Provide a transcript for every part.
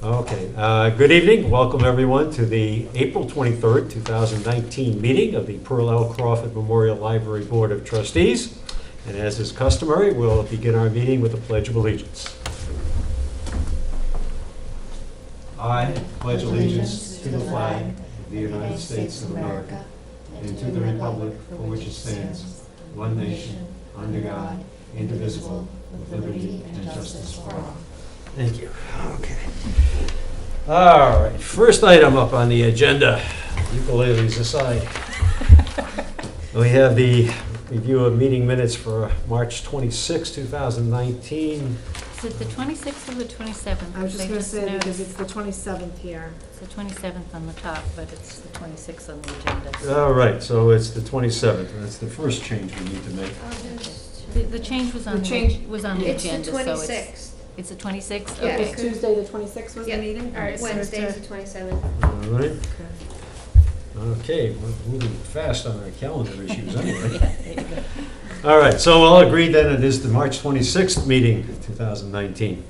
Okay, good evening. Welcome everyone to the April 23rd, 2019 meeting of the Pearl L. Crawford Memorial Library Board of Trustees. And as is customary, we'll begin our meeting with the Pledge of Allegiance. I pledge allegiance to the flag of the United States of America and to the republic for which it stands, one nation, under God, indivisible, with liberty and justice for all. Thank you. Okay. All right. First item up on the agenda, ukuleles aside. We have the review of meeting minutes for March 26, 2019. Is it the 26th or the 27th? I was just going to say noticed because it's the 27th here. it's the 27th on the top, but it's the 26th on the agenda. All right. So it's the 27th. That's the first change we need to make. The change was on the It's the agenda, so 26th. it's the 26th? Yeah. Okay. It's Tuesday, the 26th was Yeah. the meeting? All right, so Wednesday's it's the 27th. All right. Okay. We're moving fast on our calendar issues anyway. Yeah, there you go. All right, so I'll agree then it is the March 26th meeting, 2019.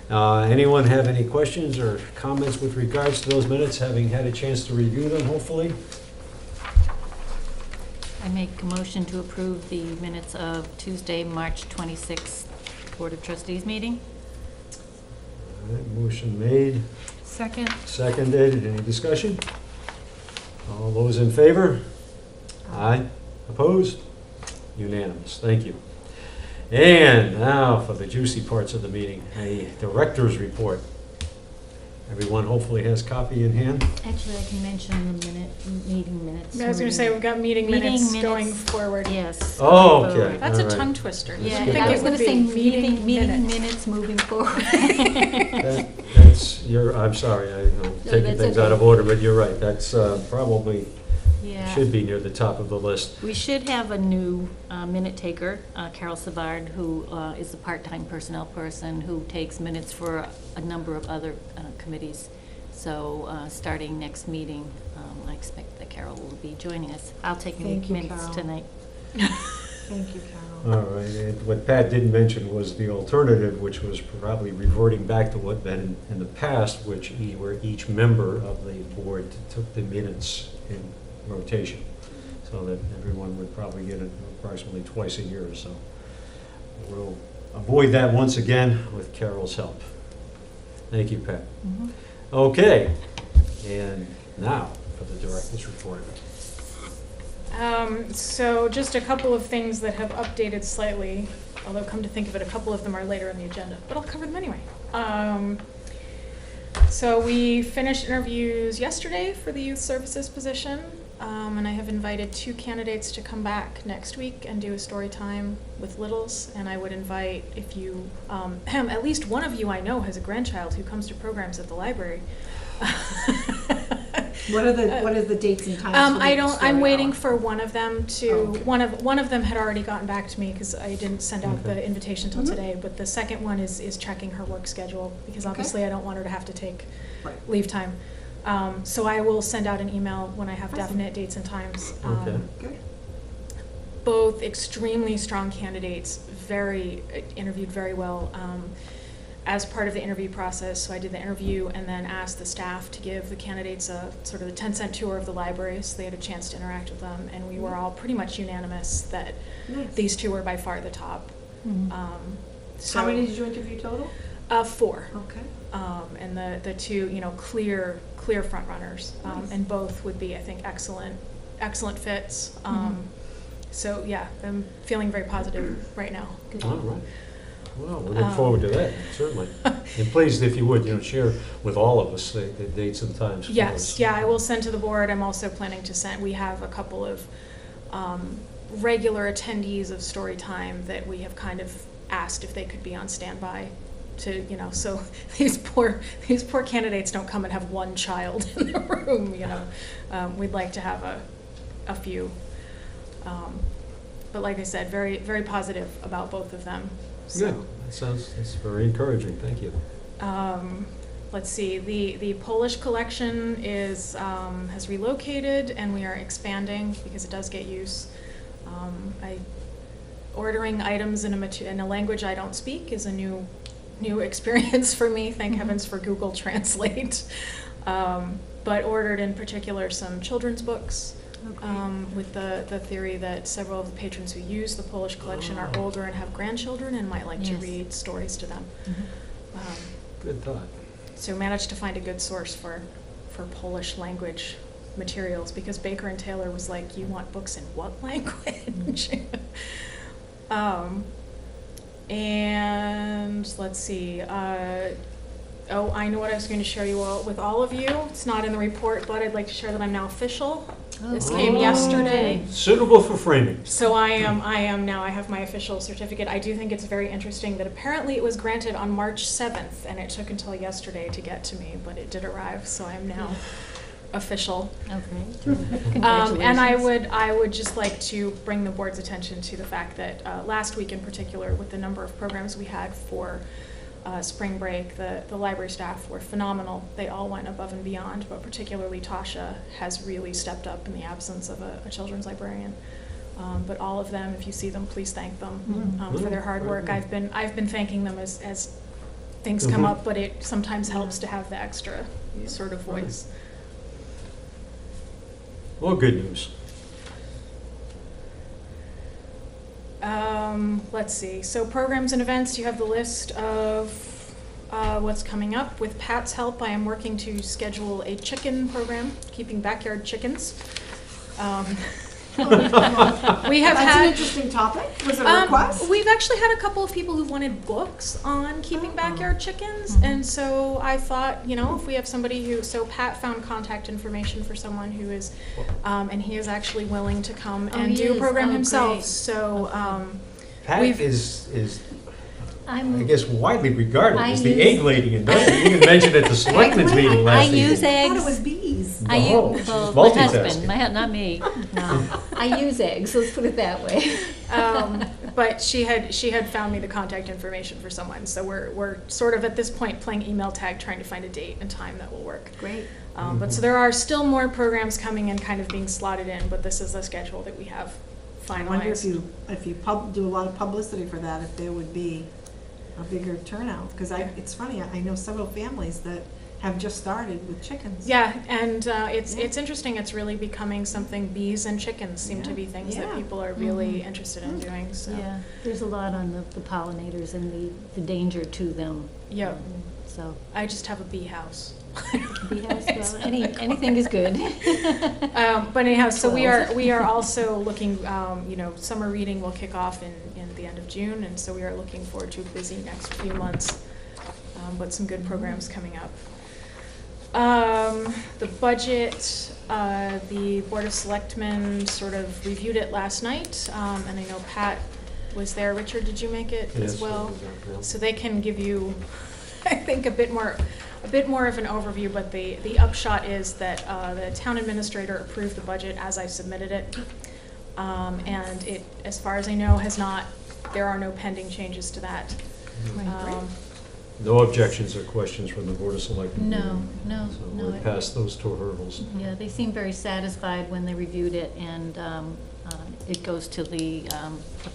Anyone have any questions or comments with regards to those minutes, having had a chance to review them, hopefully? I make a motion to approve the minutes of Tuesday, March 26th Board of Trustees meeting. All right, motion made, Second. seconded. Any discussion? All those in favor? Aye. Opposed? Unanimous. Thank you. And now for the juicy parts of the meeting, a director's report. Everyone hopefully has copy in hand. Actually, I can mention the meeting minutes. I was going to say, we've got meeting minutes going forward. Yes. Oh, going forward. okay. That's All a right. tongue twister. Yeah, Let's get I was that. going to say Meeting meeting minutes. minutes moving forward. That's your, I'm sorry, I'm taking that's things okay. out of order, but you're right. That's probably Yeah. should be near the top of the list. We should have a new minute taker, Carol Savard, who is a part-time personnel person who takes minutes for a number of other committees. So starting next meeting, I expect that Carol will be joining us. I'll take Thank you, minutes Carol. tonight. Thank you, Carol. All right, and what Pat didn't mention was the alternative, which was probably reverting back to what been in the past, where each member of the board took the minutes in rotation, so that everyone would probably get it approximately twice a year or so. We'll avoid that once again with Carol's help. Thank you, Pat. Mhm. Okay, and now for the director's report. So just a couple of things that have updated slightly, although come to think of it, a couple of them are later in the agenda, but I'll cover them anyway. So we finished interviews yesterday for the youth services position, and I have invited 2 candidates to come back next week and do a story time with littles, and I would invite, if you, at least one of you I know has a grandchild who comes to programs at the library. What are the dates and times? for the I'm story waiting hour? for one of them to, Okay. one of them had already gotten back to me because I didn't send out Okay. the invitation till Mhm. today, but the second one is checking her work schedule because Okay. obviously I don't want her to have to take Right. leave time. So I will send out an email when I have Awesome. definite dates and times. Okay. Good. Both extremely strong candidates, interviewed very well. As part of the interview process, so I did the interview and then asked the staff to give the candidates a sort of a 10-cent tour of the library so they had a chance to interact with them, and we were all pretty much unanimous that Nice. these 2 were by far the top. Mhm. So, How many did you interview total? 4. Okay. And the 2, clear front runners, Nice. and both would be, I think, excellent fits. Mhm. So yeah, I'm feeling very positive right now. Good. All right. Well, we look forward to that, certainly. And please, if you would, share with all of us the dates and times for Yes, us. yeah, I will send to the board. I'm also planning to send, we have a couple of regular attendees of story time that we have kind of asked if they could be on standby to, so these poor candidates don't come and have one child in the room, We'd like to have a few. But like I said, very, very positive about both of them. So. Good. That's very encouraging. Thank you. Let's see, the Polish collection has relocated and we are expanding because it does get use. Ordering items in a language I don't speak is a new new experience for me. Thank heavens for Google Translate. But ordered in particular some children's books. With the theory that several of the patrons who use the Polish collection are older and have grandchildren and might like to read stories to them. Good thought. So managed to find a good source for Polish language materials, because Baker and Taylor was like, you want books in what language? And let's see. Oh, I know what I was going to share with all of you. It's not in the report, but I'd like to share that I'm now official. This came yesterday. Suitable for framing. So I am now, I have my official certificate. I do think it's very interesting that apparently it was granted on March 7th, and it took until yesterday to get to me, but it did arrive, so I am now official. Okay. Congratulations. And I would just like to bring the board's attention to the fact that last week in particular, with the number of programs we had for spring break, the library staff were phenomenal. They all went above and beyond, but particularly Tasha has really stepped up in the absence of a children's librarian. But all of them, if you see them, please thank them for their hard work. I've been thanking them as things come up, but it sometimes helps to have the extra sort of voice. Well, good news. Let's see. So programs and events, you have the list of what's coming up. With Pat's help, I am working to schedule a chicken program, keeping backyard chickens. We have That's had an interesting topic. Was it a request? We've actually had a couple of people who wanted books on keeping backyard chickens, and so I thought, if we have somebody so Pat found contact information for someone who is, and he is actually willing to come and do a program himself. Great. So Pat is I guess widely regarded as the use- egg lady in Dudley. You even mentioned at the selectmen's meeting I last use evening. I thought it eggs. was bees. I No, use, she's well, my husband, multitasking. not me. No, I use eggs, let's put it that way. but she had found me the contact information for someone. So we're sort of at this point playing email tag, trying to find a date and time that will work. Great. But so there are still more programs coming and kind of being slotted in, but this is the schedule that we have finalized. I wonder if you do a lot of publicity for that, if there would be a bigger turnout. Because it's funny, I know several families that have just started with chickens. Yeah, and it's interesting. It's really becoming something. Bees and chickens seem to be things that people are really interested in doing. So Yeah, there's a lot on the pollinators and the danger to them. yeah, So, I just have a bee house. bee house, well, anything is good. But anyhow, so we are also looking. Summer reading will kick off in the end of June, and so we are looking forward to a busy next few months. But some good programs coming up. The budget, the Board of Selectmen sort of reviewed it last night, and I know Pat was there. Richard, did you make it as well? So they can give you, I think, a bit more of an overview, but the upshot is that the town administrator approved the budget as I submitted it, and it, as far as I know, there are no pending changes to that. No objections or questions from the Board of Selectmen? No. So we're past those two hurdles. Yeah, they seemed very satisfied when they reviewed it, and it goes to the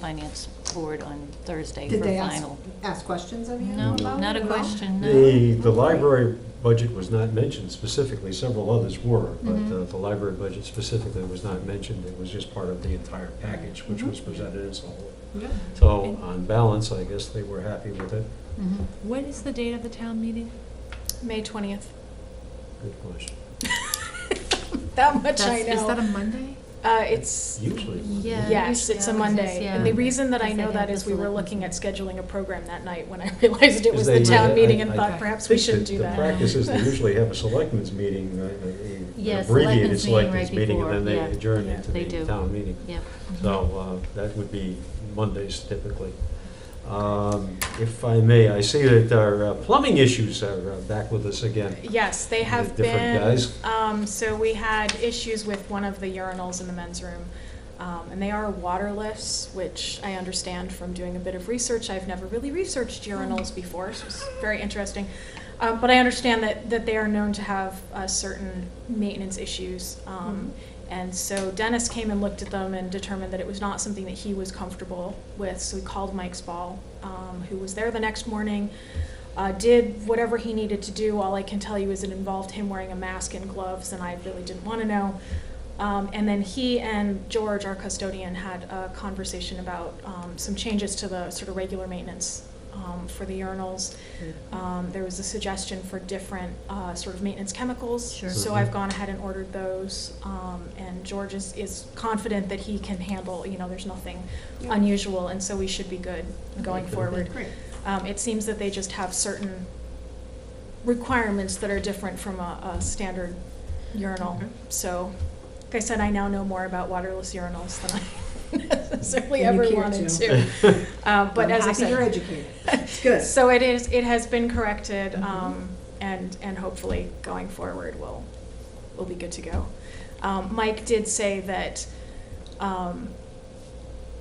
Finance Board on Thursday for Did they final. ask questions of you? No, about not it a at all? question, no. The library budget was not mentioned specifically. Several others were, but the library budget specifically was not mentioned. It was just part of the entire package, which was presented as a whole. Yeah. So on balance, I guess they were happy with it. What is the date of the town meeting? May 20th. Good question. That much I know. Is that a Monday? It's Usually. Yeah. yes, usually it's a always is, Monday. yeah. And the reason that I Because they know that have is the we were selectmen's looking at meeting. scheduling a program that night when I realized it was the Because town meeting and I thought perhaps we shouldn't do The that. practice is they usually have a selectmen's meeting, Yes, abbreviated selectmen's meeting selectmen's right meeting, and then before, they yeah. adjourn Yeah, into they the do. town meeting. Yep. So that would be Mondays typically. If I may, I see that our plumbing issues are back with us again. Yes, they have Different been. guys. So we had issues with one of the urinals in the men's room. And they are waterless, which I understand from doing a bit of research. I've never really researched urinals before, so it's very interesting. But I understand that they are known to have certain maintenance issues. And so Dennis came and looked at them and determined that it was not something that he was comfortable with. So he called Mike Spall, who was there the next morning. did whatever he needed to do. All I can tell you is it involved him wearing a mask and gloves, and I really didn't want to know. And then he and George, our custodian, had a conversation about some changes to the sort of regular maintenance for the urinals. There was a suggestion for different sort of maintenance chemicals. Sure. So I've gone ahead and ordered those. And George is confident that he can handle, there's nothing unusual, and so we should be good going forward. Great. It seems that they just have certain requirements that are different from a standard urinal. Okay. So, like I said, I now know more about waterless urinals than I necessarily Than you ever care wanted to. to. But I'm as I happy you're said, educated. It's good. so it has been corrected, Mhm. and hopefully going forward we'll be good to go. Mike did say that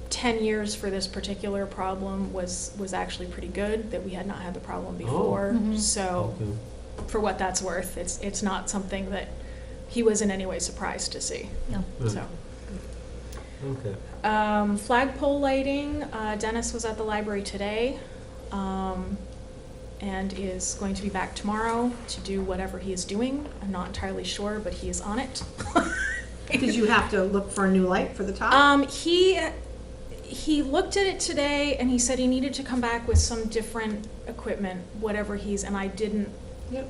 10 years for this particular problem was actually pretty good, that we had not had the problem before. Mhm. So Okay. for what that's worth, it's not something that he was in any way surprised to see. No. So. Okay. Flagpole lighting, Dennis was at the library today, and is going to be back tomorrow to do whatever he is doing. I'm not entirely sure, but he is on it. Did you have to look for a new light for the top? He looked at it today and he said he needed to come back with some different equipment, whatever and I didn't. Yep.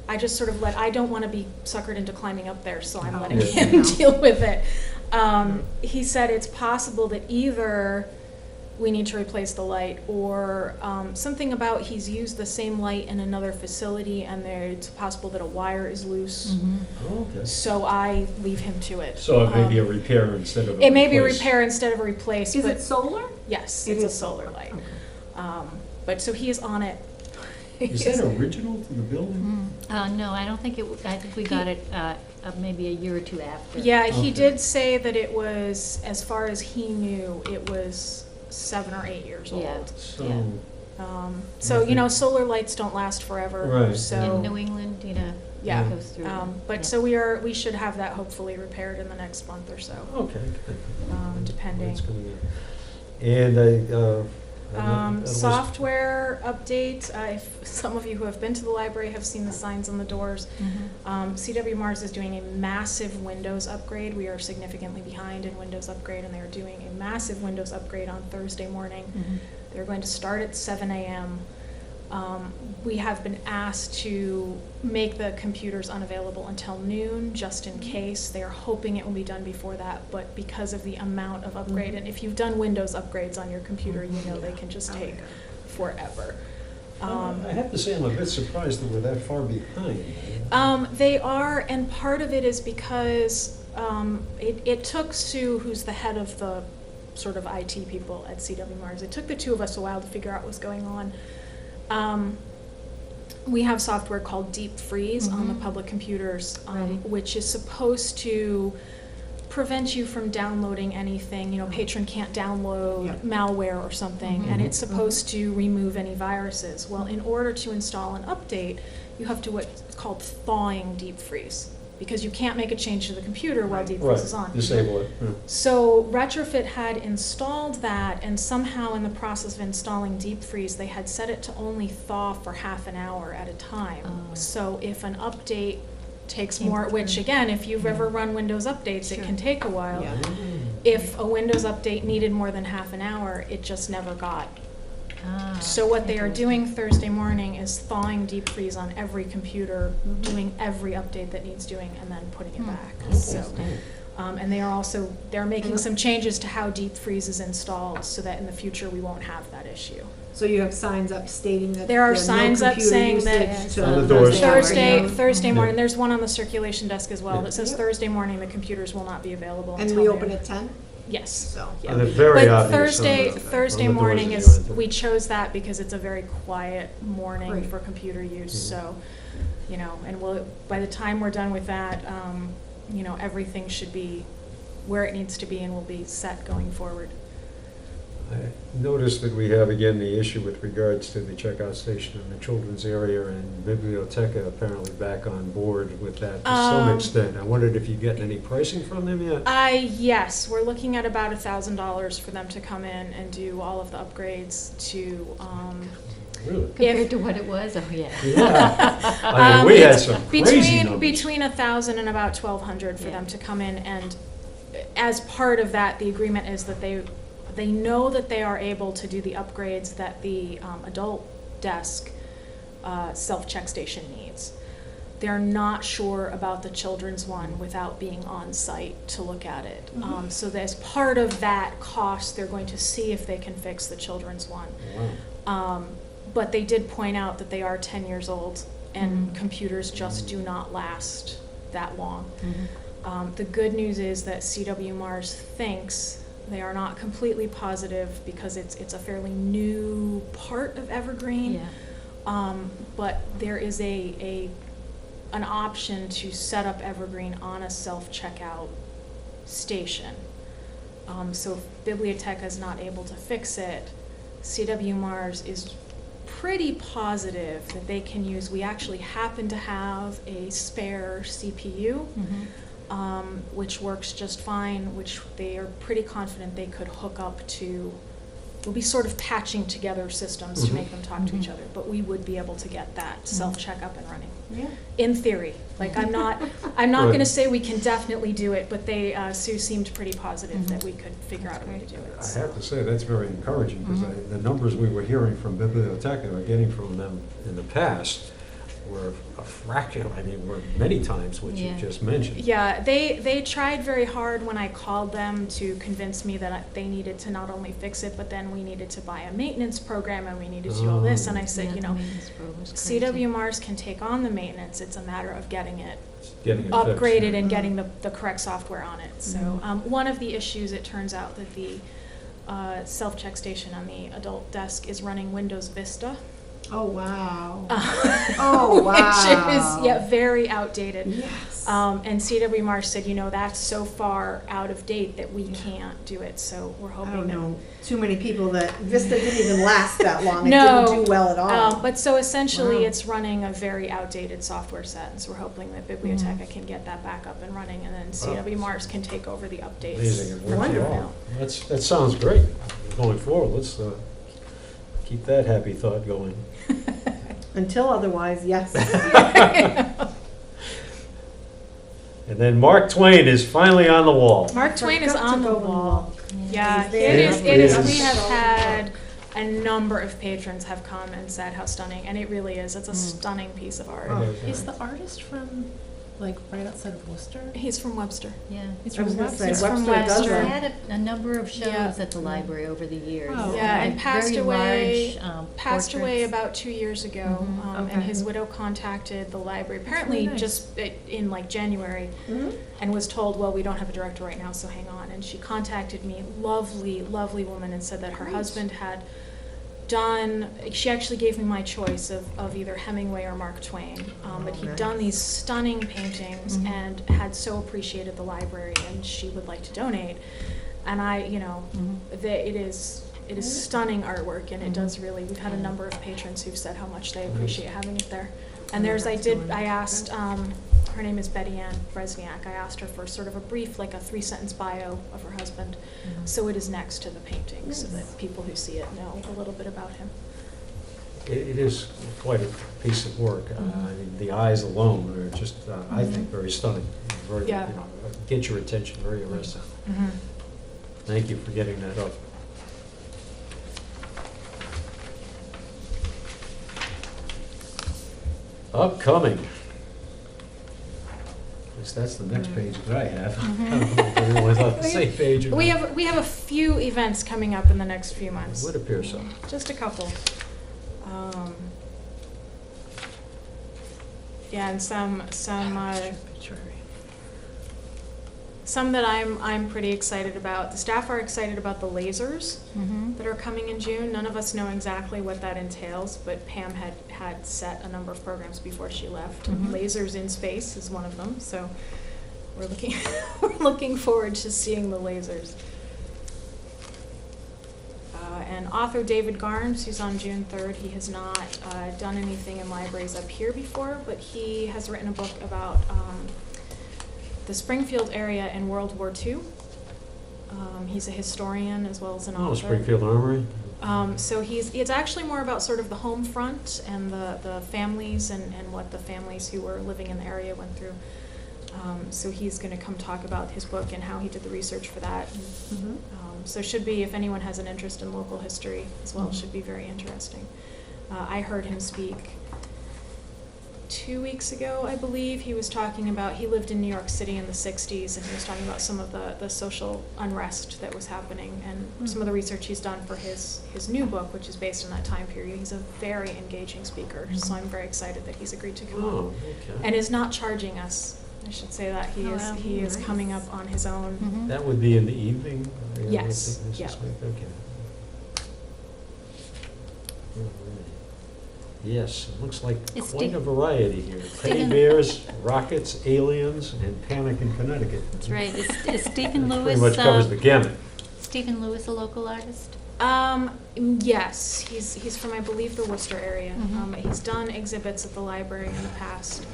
I just sort of I don't want to be suckered into climbing up there, so I'm Oh. letting Yeah. him deal with it. He said it's possible that either we need to replace the light, or something about he's used the same light in another facility, and it's possible that a wire is loose. Oh, okay. So I leave him to it. So it may be a repair instead of a It may be a replace. repair instead of a replace. Is but it solar? Yes, It it's a is solar light. Okay. But so he is on it. Is that original to the building? No, I don't think I think we got it maybe a year or two after. Yeah, he Okay. did say that it was, as far as he knew, it was 7 or 8 years old. Yeah. So, Yeah. So, solar lights don't last forever. Right. So, In New England, yeah. it goes through. But yeah. so we should have that hopefully repaired in the next month or so, okay, good. depending. That's coming in. And that was- Software update, if some of you who have been to the library have seen the signs on the doors. Mhm. CW Mars is doing a massive Windows upgrade. We are significantly behind in Windows upgrade, and they're doing a massive Windows upgrade on Thursday morning. Mhm. They're going to start at 7 a.m. We have been asked to make the computers unavailable until noon, just in case. They are hoping it will be done before that, but because of the amount of upgrade, and if you've done Windows upgrades on your computer, you know they can just Oh, take yeah. forever. I have to say, I'm a bit surprised that we're that far behind. They are, and part of it is because it took Sue, who's the head of the sort of IT people at CW Mars, it took the two of us a while to figure out what was going on. We have software called Deep Freeze on the Mhm. public computers, Right. which is supposed to prevent you from downloading anything. Patron can't download Yeah. malware or something, and Mhm. it's supposed to remove any viruses. Well, in order to install an update, you have to what's called thawing Deep Freeze, because you can't make a change to the computer while Right. Deep Freeze is on. Right, disable it. Yeah. So Retrofit had installed that, and somehow in the process of installing Deep Freeze, they had set it to only thaw for half an hour at a time. Oh. So if an update takes Came more, through. which again, if you've ever run Windows updates, it Sure. can take a while. Yeah. If a Windows update needed more than half an hour, it just never got. Ah, So what they are interesting. doing Thursday morning is thawing Deep Freeze on every computer, Mhm. doing every update that needs doing, and then putting it Hmm. back. Okay. So. And they're making some changes to how Deep Freeze is installed so that in the future we won't have that issue. So you have signs up stating that There are no signs up computer saying that- usage till On the doors. Thursday afternoon. morning, there's one on the circulation desk as well Yeah. that says Yep. Thursday morning the computers will not be available And until we open noon. at 10? Yes. So. Yeah. And they're very But obvious on Thursday the morning doors as you is, enter. we chose that because it's a very quiet morning Great. for computer use, Mhm. so, and by the time we're done with that, everything should be where it needs to be and will be set going forward. I noticed that we have again the issue with regards to the checkout station in the children's area, and Biblioteca apparently back on board with that to some extent. I wondered if you get any pricing from them yet? Yes, we're looking at about $1,000 for them to come in and do all of the upgrades to Really? Compared to what it was, oh, yeah. Yeah. I mean, we had some crazy numbers. Between 1,000 and about 1,200 for Yeah. them to come in, and as part of that, the agreement is that they know that they are able to do the upgrades that the adult desk self-check station needs. They're not sure about the children's one without being on site to look at it. So as part of that cost, they're going to see if they can fix the children's one. Wow. But they did point out that they are 10 years old, and computers just do not last that long. The good news is that CW Mars thinks, they are not completely positive because it's a fairly new part of Evergreen, but there is an option to set up Evergreen on a self-checkout station. So if Biblioteca is not able to fix it, CW Mars is pretty positive that they can use, we actually happen to have a spare CPU, which works just fine, which they are pretty confident they could hook up to. We'll be sort of patching together systems to make them talk to each other, but we would be able to get that self-check up and running. Yeah. In theory. Like, I'm not going to say we can definitely do it, but Sue seemed pretty positive that we could figure out a way to do it. I have to say, that's very encouraging, because the numbers we were hearing from Biblioteca or getting from them in the past were a fraction, I mean, were many times what you just mentioned. Yeah, they tried very hard when I called them to convince me that they needed to not only fix it, but then we needed to buy a maintenance program and we needed to do all this. And I said, CW Mars can take on the maintenance. It's a matter of getting it upgraded fixed. and getting the correct software on it. So one of the issues, it turns out that the self-check station on the adult desk is running Windows Vista. Oh, wow. Oh, wow. Which is, very outdated. Yes. And CW Mars said, that's so far out of date that we can't do it. So we're hoping I don't know too many people that Vista didn't even last that long. It No. didn't do well at all. But so essentially Wow. it's running a very outdated software set. And so we're hoping that Biblioteca can get that back up and running, and then CW Mars can take over the updates. Amazing. It works Wonderful. well. That sounds great. Going forward, let's keep that happy thought going. Until otherwise, yes. And then Mark Twain is finally on the wall. Mark Twain is Forgot on to the go on the wall. Yeah, He's it there. is. Yes. We have So had a number of patrons have come and said how stunning, and it really is. It's a stunning piece of art. Oh. Is the artist from, like, right outside of Worcester? He's from Webster. Yeah. He's I was from gonna say, Webster. He's from Webster does Webster. I that. had a number of shows Yeah. at the library over the years. Oh, Yeah, and passed very away. large, Passed away portraits. about 2 years ago, Okay. and his widow contacted the library apparently nice. just in like January, and was told, well, we don't have a director right now, so hang on. And she contacted me, lovely, lovely woman, and said that her husband had done, she actually gave me my choice of either Hemingway or Mark Twain, but he'd done these stunning paintings and had so appreciated the library, and she would like to donate. And it is stunning artwork, and it does really, we've had a number of patrons who've said how much they appreciate having it there. And I asked, her name is Betty Ann Bresniak, I asked her for sort of a brief, like a 3-sentence bio of her husband, so it is next to the painting, so that people who see it know a little bit about him. It is quite a piece of work. I mean, the eyes alone are just, I think, very stunning. Very, Yeah. Get your attention, very arresting. Thank you for getting that up. Upcoming. At least that's the next page that I have. I don't know if everyone's on the same page. or We not. have a few events coming up in the next few months. It would appear so. Just a couple. Yeah, and some that I'm pretty excited about. The staff are excited about the lasers that are coming in June. None of us know exactly what that entails, but Pam had set a number of programs before she left. Lasers in Space is one of them, so we're looking forward to seeing the lasers. And author David Garms, who's on June 3rd, he has not done anything in libraries up here before, but he has written a book about the Springfield area in World War II. He's a historian as well as an author. Oh, Springfield Armory. So it's actually more about sort of the home front and the families and what the families who were living in the area went through. So he's going to come talk about his book and how he did the research for that. Mhm. So should be, if anyone has an interest in local history as well, it should be very interesting. I heard him speak 2 weeks ago, I believe. He was talking about, he lived in New York City in the 60s, and he was talking about some of the social unrest that was happening and some of the research he's done for his new book, which is based on that time period. He's a very engaging speaker, so I'm very excited that he's agreed to come on. Okay. And is not charging us. I should say that he Oh, is wow. he is Nice. coming up on his own. Mhm. That would be in the evening? Yes, I yeah. suspect, okay. All right. Yes, it looks like Is quite Steve- a variety here. Teddy Stephen- bears, rockets, aliens, and panic in Connecticut. That's right. Is Stephen That Lewis, pretty much covers the gamut. Stephen Lewis a local artist? Yes, he's from, I believe, the Worcester area. Mhm. He's done exhibits at the library in the past.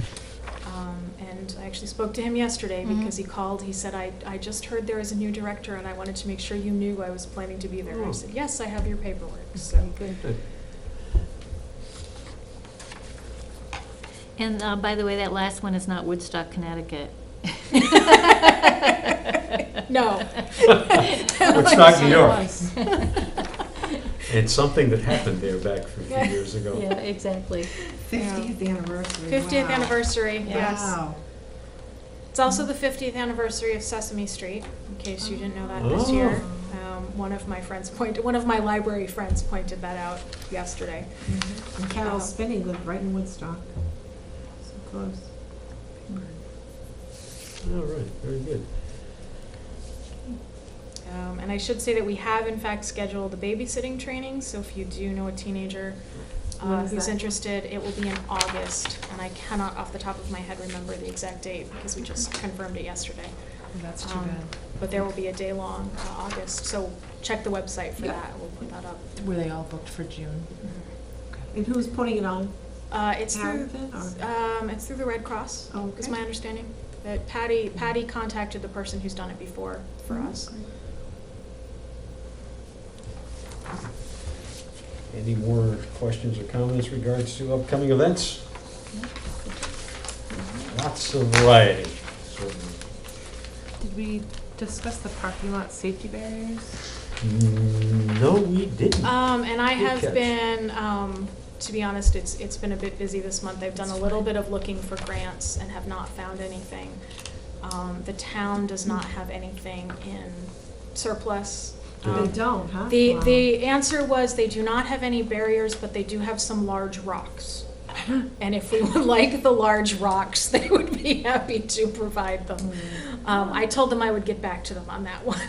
And I actually spoke to him yesterday Mhm. because he called. He said, I just heard there is a new director and I wanted to make sure you knew I was planning to be there. Oh. I said, yes, I have your paperwork. So Good. And by the way, that last one is not Woodstock, Connecticut. No. Woodstock, New York. Was. It's something that happened there back a few years ago. Yeah, exactly. 50th anniversary. 50th Wow. anniversary, yes. Wow. It's also the 50th anniversary of Sesame Street, in case you didn't know that this Oh. year. One of my library friends pointed that out yesterday. And Carol Spinney lived right in Woodstock. So close. All right, very good. And I should say that we have in fact scheduled a babysitting training, so if you do know a teenager When is who's that? interested, it will be in August, and I cannot off the top of my head remember the exact date because we just confirmed it yesterday. That's too bad. But there will be a day-long August, so check the website for Yeah. that, we'll put that up. Were they all booked for June? And who's putting it on? It's through, Harrington or- it's through the Red Cross, Oh, is okay. my understanding. That Patty contacted the person who's done it before for Mhm. us. Any more questions or comments regards to upcoming events? Lots of variety, certainly. Did we discuss the parking lot safety barriers? No, we didn't. And I Good have catch. been, to be honest, it's been a bit busy this month. I've done a That's little fine. bit of looking for grants and have not found anything. The town does not have anything in surplus. They don't, huh? The, Wow. the answer was they do not have any barriers, but they do have some large rocks. And if we would like the large rocks, they would be happy to provide them. I told them I would get back to them on that one.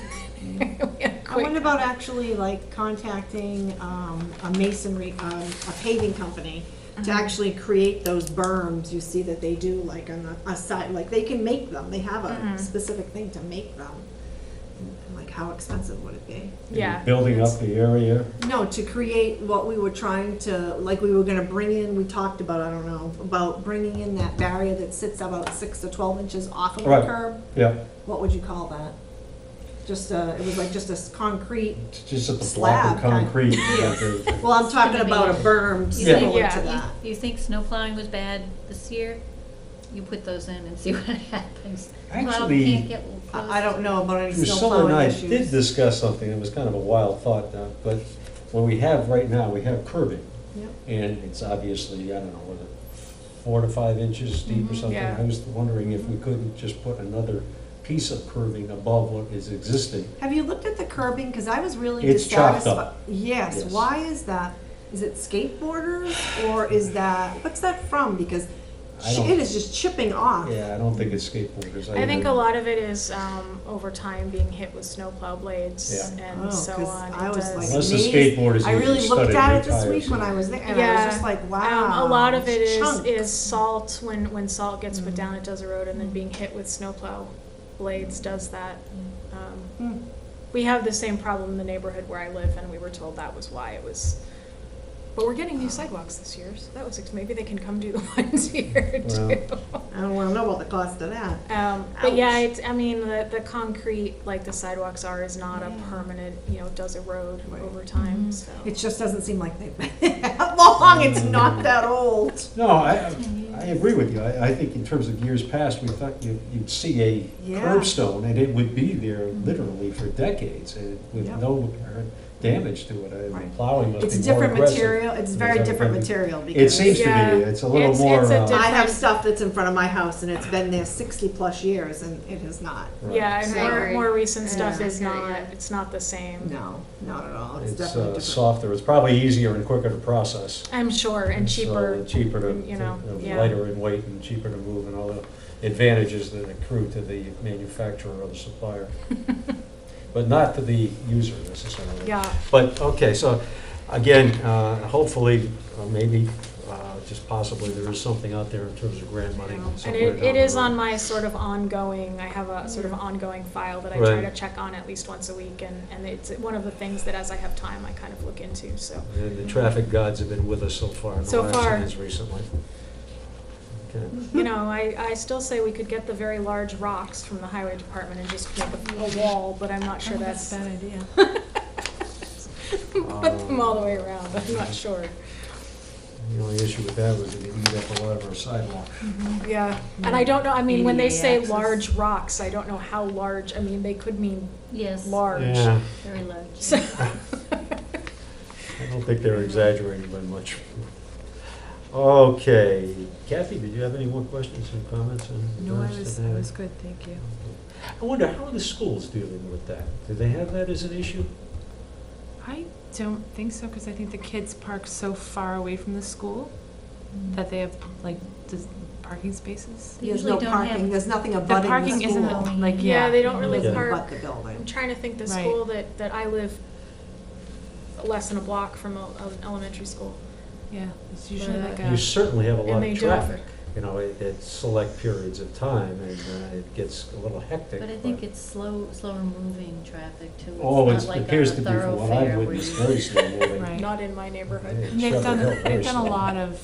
We had a I quick- wonder about actually like contacting a masonry, a paving company to actually create those berms. You see that they do like on a side, like they can make them. They have a Mhm. specific thing to make them. And like how expensive would it be? Yeah. Building up the area. No, to create what we were trying to, like we were gonna bring in, we talked about, I don't know, about bringing in that barrier that sits about 6 to 12 inches off of the Right. curb. Yeah, What would you call that? Just it was like just a concrete, it's just at the block Slab of kind. concrete. Yeah. well, I'm talking gonna be- about a berm You Yeah. think- similar Yeah. to that. You think snow plowing was bad this year? You put those in and see what happens. Plow Actually, can't get close. I don't know about any snow Priscilla and plowing I issues. did discuss something, it was kind of a wild thought, but what we have right now, we have curbing. Yep. And it's obviously, I don't know, was it 4 to 5 inches deep or something? Yeah. I was wondering if we couldn't just put another piece of curbing above what is existing. Have you looked at the curbing? Because I was really It's chopped dissatisfied. up. Yes, Yes. why is that? Is it skateboarders or is that, what's that from? Because I don't- it is just chipping off. Yeah, I don't think it's skateboarders. I think a lot of it is over time being hit with snowplow blades Yeah. and Oh, so 'cause on. I It was does. like Unless the amazed. skateboard is I really usually looked studded at new it this tires. week when I was there, and I was just like, wow. A lot of it chunks. is salt, when salt gets put down, it does erode, and then being hit with snowplow blades does that. Hmm. We have the same problem in the neighborhood where I live, and we were told that was why it was. But we're getting new sidewalks this year, so that was, maybe they can come do the ones here Well, too. I don't wanna know about the cost of that. But yeah, Ouch. it's, I mean, the concrete, like the sidewalks are, is not a permanent, it does erode Right. over time, Mhm. so. It just doesn't seem like they've been that long, it's not that old. No, I agree with you. I think in terms of years past, we thought you'd see a Yeah. curbstone and it would be there literally for decades and with Yep. no apparent damage to it. Right. Plowing must It's be more different aggressive. material, it's very Because different everybody- material It because. seems to Yeah. be, it's a little It's more. a I have different- stuff that's in front of my house and it's been there 60-plus years and it has not. Right. Yeah, and I agree. more recent stuff Yeah. is not, Yeah. it's not the same. No, not at all, it's It's definitely different. softer. It's probably easier and quicker to process. I'm sure, and It's, cheaper. cheaper to, yeah. lighter in weight and cheaper to move and all the advantages that accrue to the manufacturer or the supplier. But not to the user necessarily. Yeah, But, okay, so, again, hopefully, maybe, just possibly, there is something out there in terms of grant money. and somewhere it down is the road. on my sort of ongoing, I have a sort of ongoing file that I try Right. to check on at least once a week, and it's one of the things that as I have time, I kind of look into, so. And the traffic gods have been with us so far in the So last far. accidents recently. Okay. I still say we could get the very large rocks from the highway department and just make a wall, but I'm not sure that's. a bad idea. Put them all the way around, I'm not sure. The only issue with that was it would eat up a lot of our sidewalk. Yeah, and I don't know, I mean, when they ADA say access. large rocks, I don't know how large, I mean, they could mean Yes. large. Yeah, Very large. So- I don't think they're exaggerating by much. Okay, Kathy, did you have any more questions and comments? in No, I regards to that? was good, thank you. I wonder, how are the schools dealing with that? Do they have that as an issue? I don't think so, because I think the kids park so far away from the school that they have, like, parking spaces. They There's usually no don't parking, have- there's nothing The abutting the parking school. isn't, like, Yeah, they don't really Yeah. park. But the building. I'm trying to think, the Right. school that I live less than a block from an elementary school. Yeah, it's usually But- like You a, certainly have a lot And they of don't- traffic, at select periods of time, and it gets a little hectic. But I think it's slower moving traffic too. Oh, It's it not like appears a to be, from what thoroughfare I've where witnessed, you- very slow moving. Right. Not in my neighborhood. Yeah, and they've Shepherd done, Hill, very they've done a slow. lot of,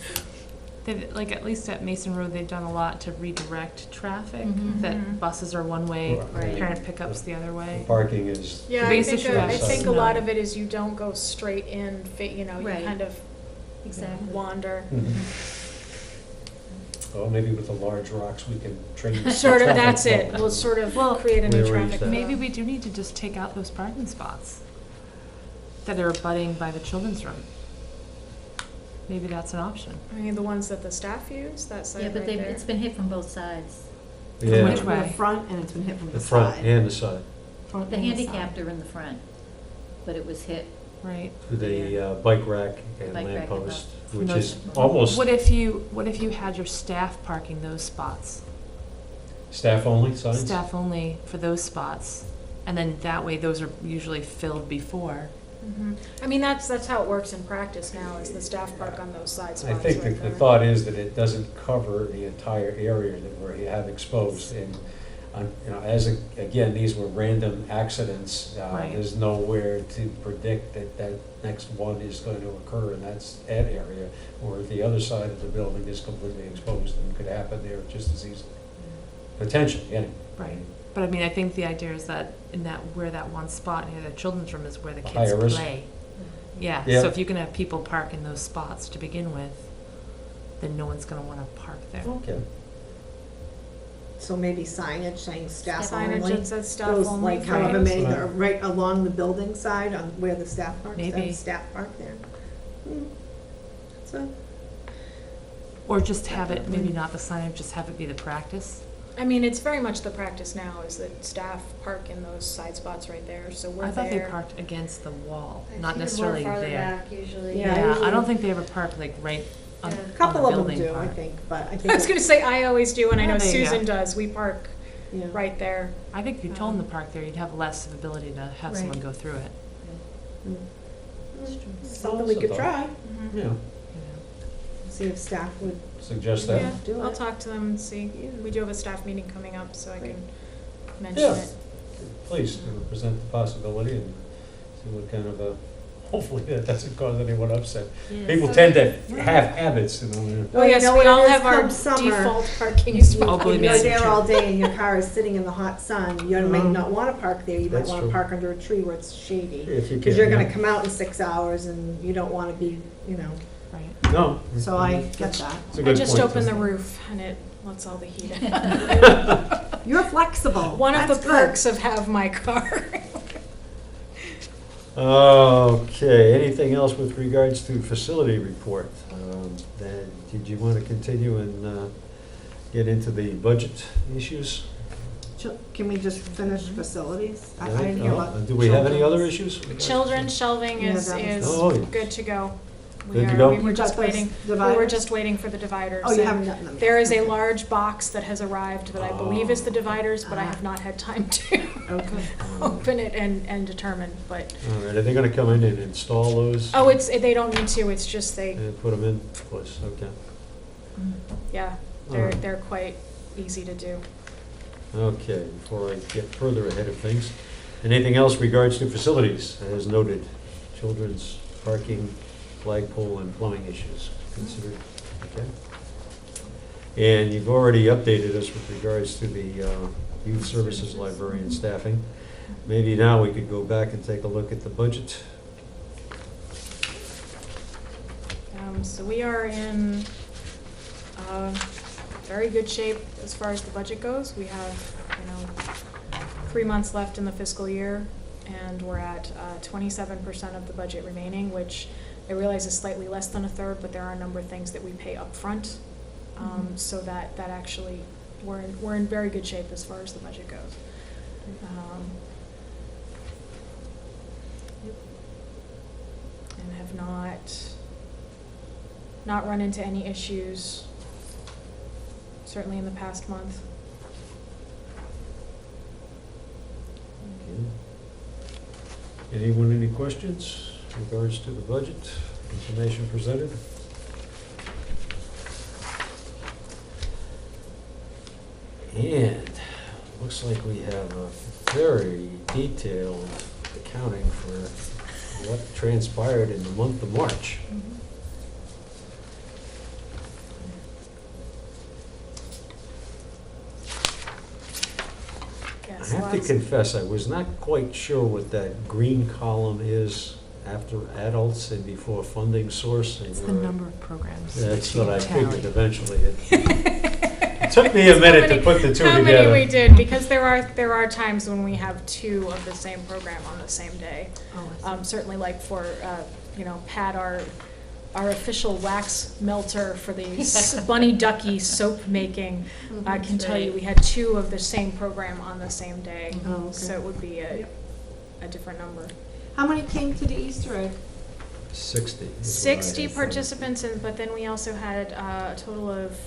like, at least at Mason Road, they've done a lot to redirect traffic, Mhm. that buses are one way, Right. parent pickups the other The way. parking is. Yeah, The I basic think, I routes. think a No. lot of it is you don't go straight in, you Right. kind of Exactly. wander. Mhm. Well, maybe with the large rocks, we can train. the Sort of, traffic that's it, flow. we'll sort of Well, create a new rearrange traffic that. flow. Maybe we do need to just take out those parking spots that are abutting by the children's room. Maybe that's an option. I mean, the ones that the staff use, that side Yeah, right but there. it's been hit from both sides. It's Yeah. been Which hit from the way? front and it's been hit from The the front side. and the side, Front The and side. handicapped are in the front, but it was hit. Right. with the bike rack and Bike rack above. lamppost, From which those- is almost What if you had your staff parking those spots? staff-only signs? Staff only for those spots, and then that way those are usually filled before. Mhm. I mean, that's how it works in practice now, is the staff park on those side spots I think right that the there. thought is that it doesn't cover the entire area that we have exposed, and, again, these were random accidents. Right. There's nowhere to predict that next one is going to occur in that area, or if the other side of the building is completely exposed, and could happen there just as easily. Potentially, anyway. Right. But I mean, I think the idea is that where that one spot near the children's room is where the The kids higher risk. play. Yeah, Yeah. so if you can have people park in those spots to begin with, then no one's gonna wanna park there. Okay. So maybe signage saying staff Signage only. that says staff Those, only. like however frames. many that are right along the building side on where the staff parks, Maybe. staff park there. So, Or just have it, maybe not the signage, just have it be the practice. I mean, it's very much the practice now, is that staff park in those side spots right there, so we're I thought they there. parked against the wall, I not see necessarily more farther there. back usually. Yeah, Yeah, usually- I don't think they ever park like right on, Yeah. on a the couple of them building do, I part. think, but I think. I was gonna say, I always do, and I Yeah, know there you go. Susan does, we park Yeah. right there. I think if you told them to park there, you'd have less of ability to have Right. someone go through it. Something we could try, Mhm. Yeah, you know. see if staff would suggest Yeah, that. do I'll it. talk to them and see. We do have a staff meeting coming up, so I can mention Yeah. it. Please present the possibility and see what kind of a hopefully that doesn't cause anyone upset. Yes. People tend to have habits, you know. Oh, yes, you know we what all it is have our come summer. default parking If spot. believe me, you're that's there true. all day and your car is sitting in the hot sun, you may Mhm. not wanna park there, you might That's wanna true. park under a tree where it's shady. If you Cause can, you're gonna yeah. come out in 6 hours and you don't wanna be, you know, Right. No. so I get that. It's a I good just point, open the isn't it? roof and it lets all the heat in. You're flexible. One of the That's good. perks of have my car. Okay, anything else with regards to facility report? Then, did you want to continue and get into the budget issues? Can we just finish facilities? I didn't hear about Do we have any other children's. issues? Children's shelving Yeah, is, that was- is Oh, yeah. good to go. Good to go? We were You just got those waiting, we were dividers? just waiting for the dividers. Oh, you and haven't gotten them yet. There is a large box that has arrived that I believe is the dividers, but I Ah. have not had time to Okay. open it and determine, but, All right, are they going to come in and install those? oh, they don't need to, it's just they, And put them in place, okay. yeah, Alright. they're quite easy to do. Okay, before I get further ahead of things, anything else regards to facilities as noted? Children's parking, flagpole, and plumbing issues considered, okay? And you've already updated us with regards to the youth services librarian staffing. Maybe now we could go back and take a look at the budget. So we are in very good shape as far as the budget goes. We have, 3 months left in the fiscal year, and we're at 27% of the budget remaining, which I realize is slightly less than a third, but there are a number of things that we pay upfront. So that actually, we're in very good shape as far as the budget goes. And have not run into any issues, certainly in the past month. Okay. Anyone, any questions in regards to the budget, information presented? And looks like we have a very detailed accounting for what transpired in the month of March. Yes, I have to confess, I was not quite sure what that green column is after adults and before funding source. It's the number of programs. That's that what you I tally. figured eventually. It took me a minute to put the two How together. many we did, because there are times when we have two of the same program on the same day. Certainly like for, Pat, our official wax melter for the Bunny Ducky soap making, I can tell you, we had two of the same program on the same day. Oh, okay. So it would be a different number. How many came to the Easter egg? 60. is what I 60 had. participants, but then we also had a total of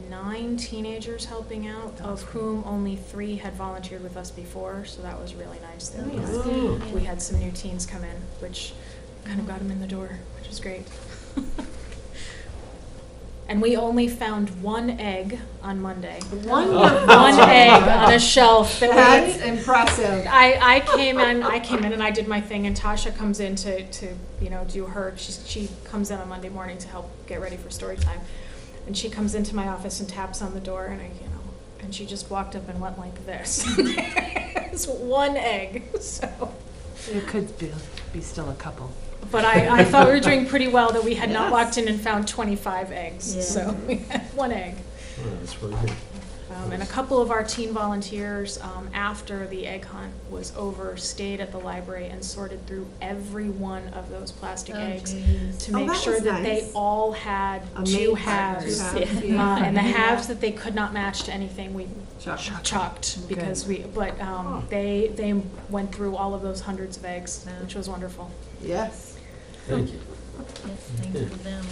9 teenagers helping out, of whom only 3 had volunteered with us before, so that was really nice. That Oh. we had some new teens come in, which kind of got them in the door, which was great. And we only found 1 egg on Monday. Wonderful. 1 egg on a shelf that That's impressive. I came in and I did my thing, and Tasha comes in to do her. She comes in on Monday morning to help get ready for story time, and she comes into my office and taps on the door, and and she just walked up and went like this. It's 1 egg, so. It could be still a couple. But I thought we were doing pretty well, that we had not Yes. walked in and found 25 eggs, Yeah. so we had 1 egg. Oh, that's very good. And a couple of our teen volunteers, after the egg hunt was over, stayed at the library and sorted through every one of those plastic eggs to Oh, make that sure was that they nice. all had A 2 main halves. part, 2 halves, yeah. And the halves that they could not match to anything, we chucked, Good. because they went through all of those hundreds of eggs, Yeah. which was wonderful. Yes. Thank you. Yes, thank you to them.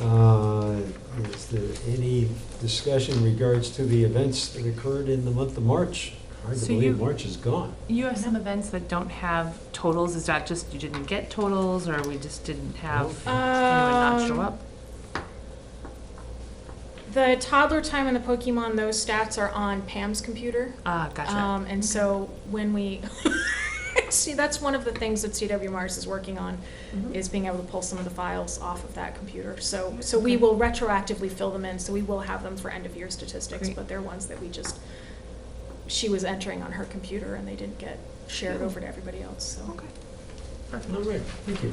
Is there any discussion in regards to the events that occurred in the month of March? Hard to So believe you- March is gone. You have some events that don't have totals. Is that just you didn't get totals, or we just didn't have anyone not show up? The toddler time and the Pokemon, those stats are on Pam's computer. Ah, gotcha. And so when we, that's one of the things that CW Mars is working on, Mhm. is being able to pull some of the files off of that computer. So we will retroactively fill them in, so we will have them for end of year statistics, Great. but they're ones that she was entering on her computer and they didn't get shared over to everybody else, so. Okay. All right, thank you.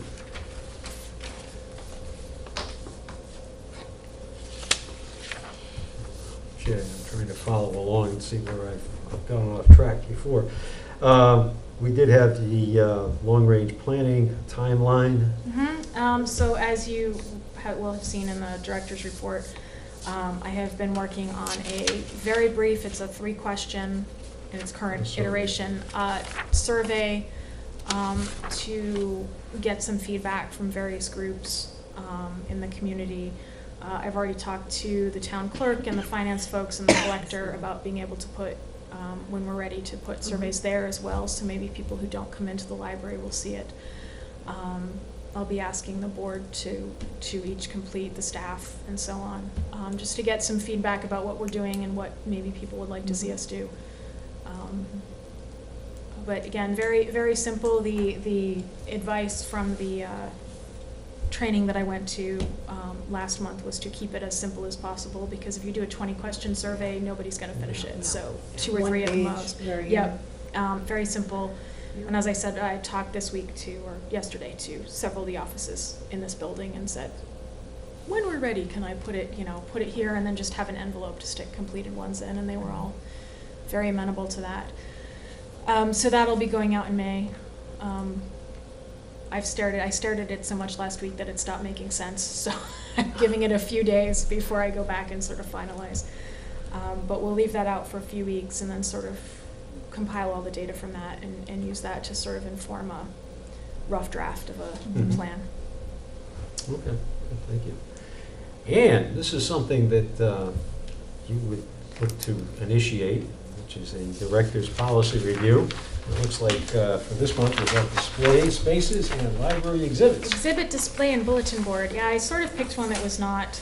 Yeah, I'm trying to follow along and see where I've gone off track before. We did have the long-range planning timeline. So as you will have seen in the director's report, I have been working on a very brief, it's a 3-question in its current Survey. iteration, survey to get some feedback from various groups in the community. I've already talked to the town clerk and the finance folks and the collector about being able to put, when we're ready to put surveys there as well, so maybe people who don't come into the library will see it. I'll be asking the board to each complete, the staff and so on, just to get some feedback about what we're doing and what maybe people would like to see us do. But again, very, very simple. The advice from the training that I went to last month was to keep it as simple as possible, because if you do a 20-question survey, nobody's going to finish it. No. So 2 or One 3 at the page, most. very- Yep, very simple. And as I said, I talked this week or yesterday to several of the offices in this building and said, when we're ready, can I put it here and then just have an envelope to stick completed ones in? And they were all very amenable to that. So that'll be going out in May. I started it so much last week that it stopped making sense, so I'm giving it a few days before I go back and sort of finalize. But we'll leave that out for a few weeks and then sort of compile all the data from that and use that to sort of inform a rough draft of a plan. Okay, thank you. And this is something that you would look to initiate, which is a director's policy review. It looks like for this month we've got display spaces and library exhibits. Exhibit, display, and bulletin board. Yeah, I sort of picked one that was not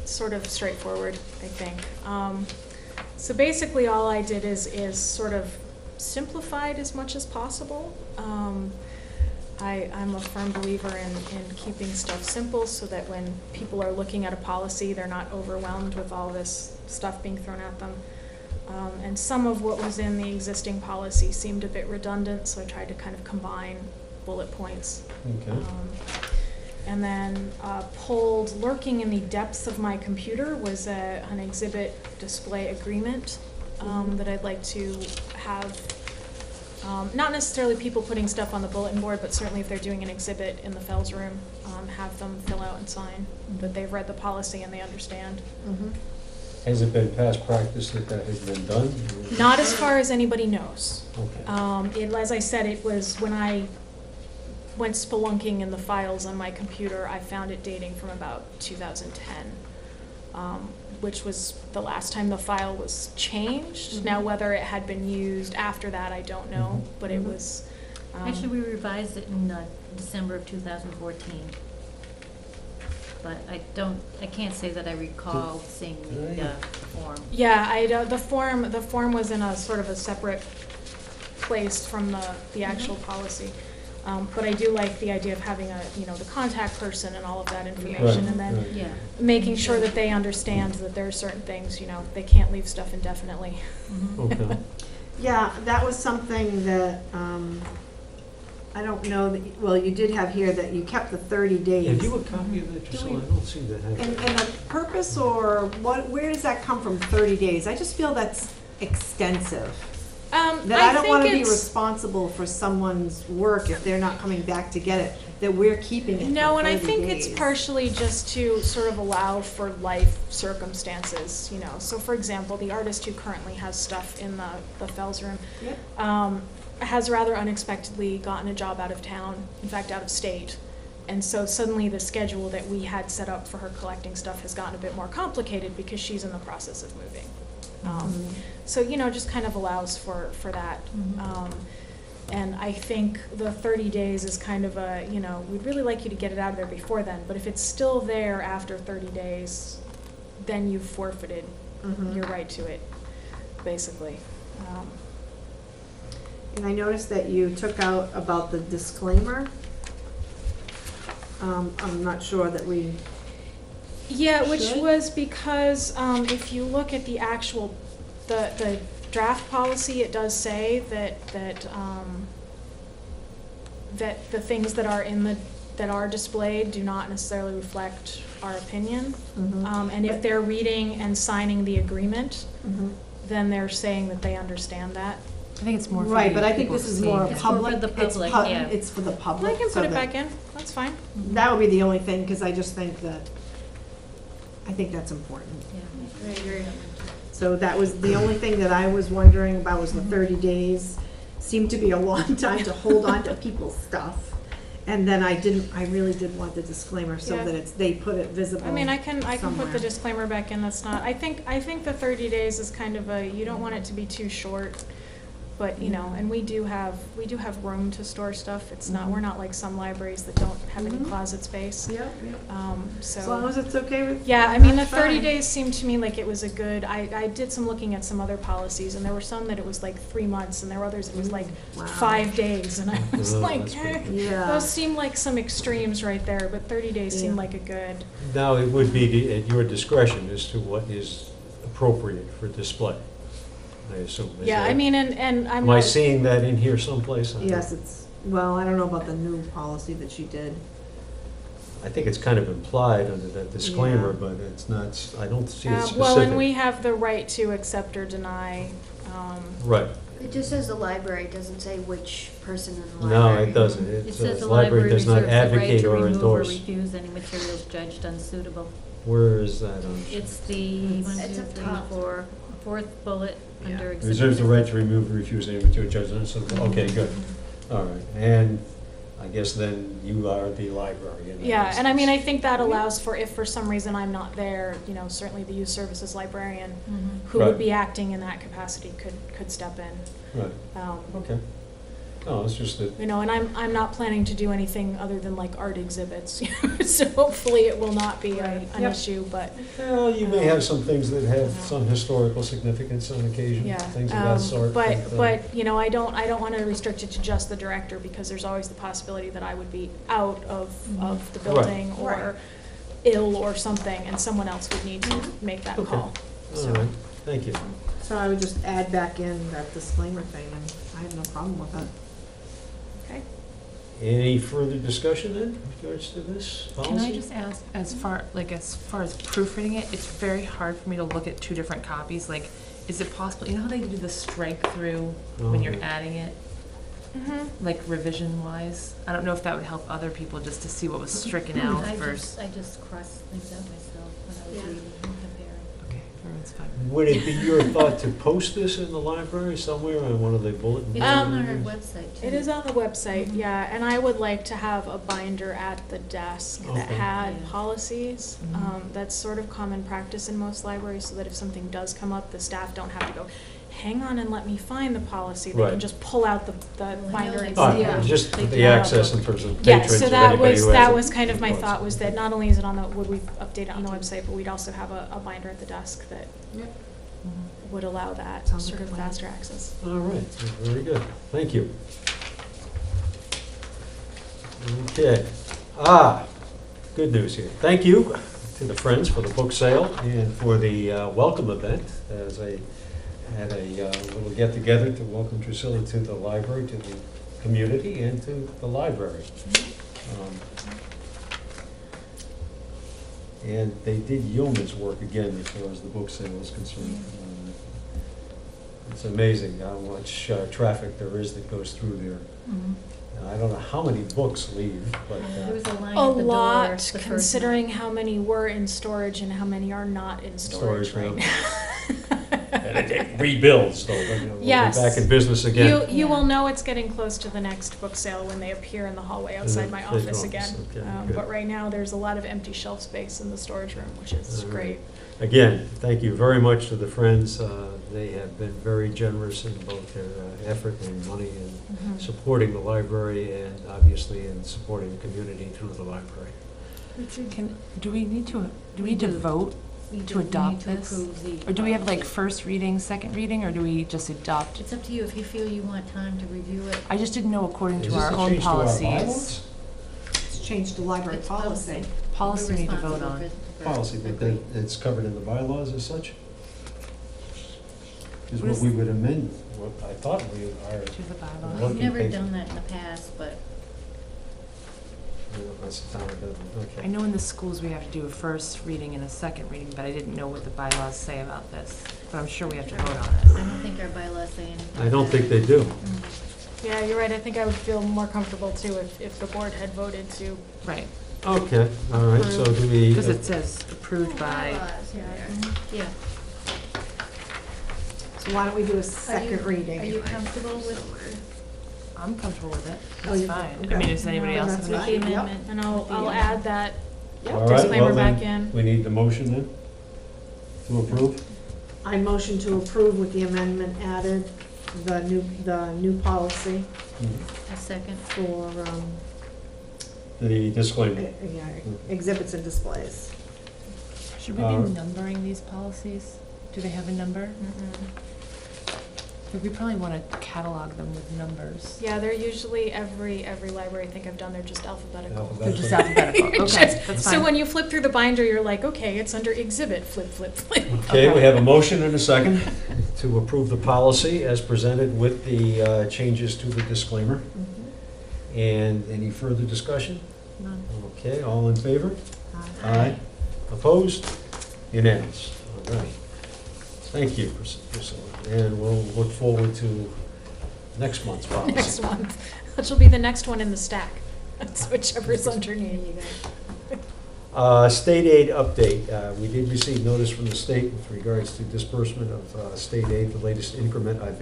sort of straightforward, I think. So basically all I did is sort of simplified as much as possible. I'm a firm believer in keeping stuff simple so that when people are looking at a policy, they're not overwhelmed with all this stuff being thrown at them. And some of what was in the existing policy seemed a bit redundant, so I tried to kind of combine bullet points. Okay. And then pulled, lurking in the depths of my computer was an exhibit display agreement that I'd like to have, not necessarily people putting stuff on the bulletin board, but certainly if they're doing an exhibit in the Fells room, have them fill out and sign that they've read the policy and they understand. Has it been past practice that has been done? Not as far as anybody knows. Okay. As I said, it was when I went spelunking in the files on my computer, I found it dating from about 2010, which was the last time the file was changed. Now, whether it had been used after that, I don't know, but it was. Actually, we revised it in December of 2014. But I can't say that I recall seeing the form. Yeah, the form was in a sort of a separate place from the actual policy. But I do like the idea of having the contact person and all of that information, and then Yeah. making sure that they understand that there are certain things, they can't leave stuff indefinitely. Okay. Yeah, that was something that, I don't know, well, you did have here that you kept the 30 days. Have you a copy of that, Priscilla? I don't see that. And the purpose, or where does that come from, 30 days? I just feel that's extensive. That I don't want to be responsible for someone's work if they're not coming back to get it, that we're keeping it No, for and I 30 think days. it's partially just to sort of allow for life circumstances, So for example, the artist who currently has stuff in the Fells room Yep. has rather unexpectedly gotten a job out of town, in fact, out of state. And so suddenly the schedule that we had set up for her collecting stuff has gotten a bit more complicated because she's in the process of moving. So, just kind of allows for that. And I think the 30 days is kind of we'd really like you to get it out of there before then, but if it's still there after 30 days, then you've forfeited your right to it, basically. And I noticed that you took out about the disclaimer. I'm not sure that we, Yeah, which Should? was because if you look at the actual, the draft policy, it does say that the things that are displayed do not necessarily reflect our opinion. And if they're reading and signing the agreement, then they're saying that they understand that. I think it's more for right, the but I think people this to is see. more It's more for public. the It's public, pub- yeah. It's for the public. I can so put it that- back in, that's fine. That would be the only thing, because I just think that, I think that's important. Yeah, I agree. So that was, the only thing that I was wondering about was the 30 days. Seemed to be a long time to hold on to people's stuff. And then I really did want the disclaimer so Yeah. that they put it visible I mean, I can put somewhere. the disclaimer back in, that's not, I think the 30 days is kind of you don't want it to be too short, but, and we do have room to store stuff, it's not, we're not like some libraries that don't have any closet space. Yep, yep. So. As long as it's okay with. Yeah, I mean, the that's 30 fine. days seemed to me like it was a good, I did some looking at some other policies, and there were some that it was like 3 months, and there were others it was like Wow. 5 days, and I was Oh, like, that's pretty good. Yeah. those seem like some extremes right there, but 30 days seemed Yeah. like a good. Now, it would be at your discretion as to what is appropriate for display, I assume. Is Yeah, that- I mean, and I'm Am I not, seeing that in here someplace? Yes, it's, well, I don't know about the new policy that she did. I think it's kind of implied under that disclaimer, Yeah. but it's not, I don't see it specific. well, and we have the right to accept or deny. Right. It just says the library, it doesn't say which person in the No, library. it doesn't. It It says says the library does not reserves the right advocate to or remove endorse. refuse any materials judged unsuitable. Where is that on? It's the It's up top. fourth bullet under exhibit. Reserves the right to remove or refuse any material judgment. So, okay, good. All right. And I guess then you are the library. in that Yeah, and I mean, I instance. think that allows for, if for some reason I'm not there, certainly the youth services librarian Mhm. who Right. would be acting in that capacity could step in. Right, okay. No, it's just that, And I'm not planning to do anything other than like art exhibits, so hopefully it will not be an Yep. issue, but, well, you may have some things that have some historical significance on occasion, yeah. things of that sort. But I don't want to restrict it to just the director, because there's always the possibility that I would be out of the building or Right. ill or something, and someone else would need to make that Okay. call. All So, right, thank you. So I would just add back in that disclaimer thing, and I have no problem with that. okay. Any further discussion then, with regards to this policy? Can I just ask, as far as proofreading it, it's very hard for me to look at two different copies, like, is it possible, you know how they do the strike through when you're Oh. adding it, Mm-hmm. like revision wise? I don't know if that would help other people just to see what was stricken out I first. just crossed things out myself when I was Yeah. reading and comparing. Okay, everyone's fine. Would it be your thought to post this in the library somewhere on one of the bulletin It's boards? on our website too. It is on the website, Mhm. yeah, and I would like to have a binder at the desk that Okay. had Yeah. policies. Mhm. That's sort of common practice in most libraries, so that if something does come up, the staff don't have to go, hang on and let me find the policy. They Right. can just pull out the binder and Ah, see Yeah. it. just They the do. access in terms of Yeah, patrons so or that anybody was, who has that a was kind of my request. thought, was that not only is it would we update it on the website, but we'd also have a binder at the desk that would allow that Sounds sort like of a plan. faster access. All right, very good, thank you. Okay, good news here. Thank you to the Friends for the book sale and for the welcome event, as I had a little get-together to welcome Drusilla to the library, to the community, and to the library. And they did yeoman's work again as far as the book sale is concerned. It's amazing how much traffic there is that goes through there. Mhm. Now, I don't know how many books leave, but There was a line A at the door lot, the first considering night. how many were in storage and how many are not in storage Storage, right yeah. now. and it rebuilds, though. But, we'll be Yes. back in business again. You Yeah. will know it's getting close to the next book sale when they appear in the hallway outside my Big office again. Okay, good. But right now, there's a lot of empty shelf space in the storage room, which is All right. great. Again, thank you very much to the Friends. They have been very generous in both their effort and money in supporting the library and obviously in supporting the community through the library. Do we need to vote We to do need adopt to this? approve the Or do we have like policy. first reading, second reading, or do we just adopt? It's up to you if you feel you want time to review it. I just didn't know according Is to this our a own change to our policies. bylaws? It's changed to library It's policy. Policy We're we need to vote responsible on. for Policy, but then it's covered in the bylaws as such? Is What what is- we would amend, what I thought we are. To the bylaws. What- We've never Working done that in the past, but That's the time it doesn't, I okay. know in the schools we have to do a first reading and a second reading, but I didn't know what the bylaws say about this. But I'm sure we have to vote on I it. don't think our bylaws say anything. I don't think they do. Yeah, you're right, I think I would feel more comfortable too if the board had voted to. Right, Okay, all right, so do we? because it says approved by, Yeah. So why don't we do a second reading? Are you comfortable with I'm comfortable with it. Oh, It's you- fine. I okay. mean, does anybody No, else that's have with any? the Yep. amendment? And I'll Yeah. add that Yep. All right, disclaimer well, then back in. we need the motion then to approve? I motion to approve with the amendment added, the new policy A second. for, The disclaimer. yeah, exhibits and displays. Should we be numbering these policies? Do they have a number? Like, we probably want to catalog them with numbers. Yeah, they're usually, every library I think I've done, they're just alphabetical. They're just alphabetical. Okay, Just- that's So fine. when you flip through the binder, you're like, okay, it's under exhibit, flip, flip, flip. Okay, we have a motion and a second to approve the policy as presented with the changes to the disclaimer. And any further discussion? None. Okay, all in favor? Aye. Opposed? Unanimous. All right. Thank you, Priscilla. And we'll look forward to next month's policy. Next month, which will be the next one in the stack. That's whichever's underneath. State aid update. We did receive notice from the state with regards to disbursement of state aid, the latest increment. I've